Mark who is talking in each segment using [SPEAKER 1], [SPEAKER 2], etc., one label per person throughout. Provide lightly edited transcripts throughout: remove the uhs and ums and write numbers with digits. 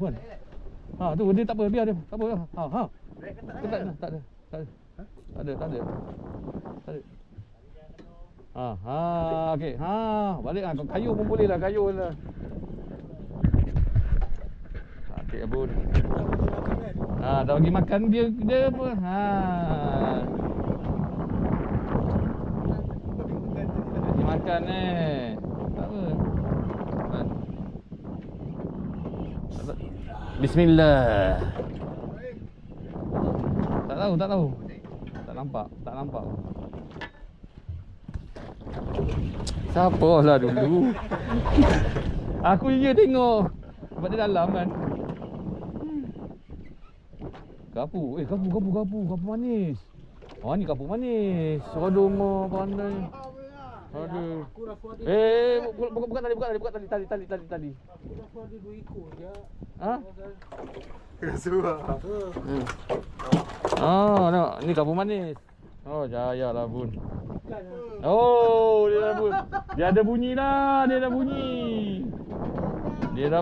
[SPEAKER 1] Puan. Ha tu dia tak apa, biar dia. Tak apa. Ha ha. Tak ada. Tak ada. Tak ada. Tak ada. Tak ada. Ha okey. Ha balik ah, kayu pun boleh lah, kayu lah. Okey abun. Ha dah bagi makan dia apa? Ha. Bagi makan tak apa. Bismillah. Tak tahu. Tak nampak. Siapa lah dulu. Aku ingat tengok. Sebab dia dalam kan. Gapu manis. Oh ni gapu manis. Aduh pandai. Aduh. Buka tali. Aku dah ada 2 ekor je. Ha?
[SPEAKER 2] Kesuah.
[SPEAKER 1] Tengok. Ni gapu manis. Oh, jayalah bun. Oh, dia dah bun. Dia ada bunyi dah. Dia dah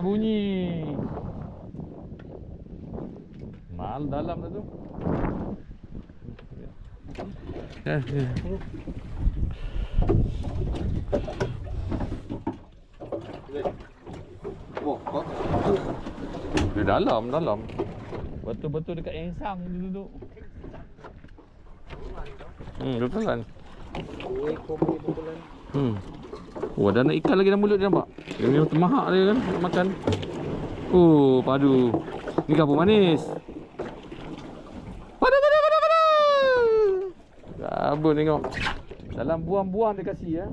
[SPEAKER 1] bunyi. Mal dalam dah tu. Dia dalam. Betul-betul dekat ensang dia duduk. Betul kan? Oh, ada anak ikan lagi dalam mulut dia nampak. Dia memang termahak dia kan nak makan. Oh, padu. Ni gapu manis. Padu. Sabun tengok. Dalam buang-buang dia kasih ya.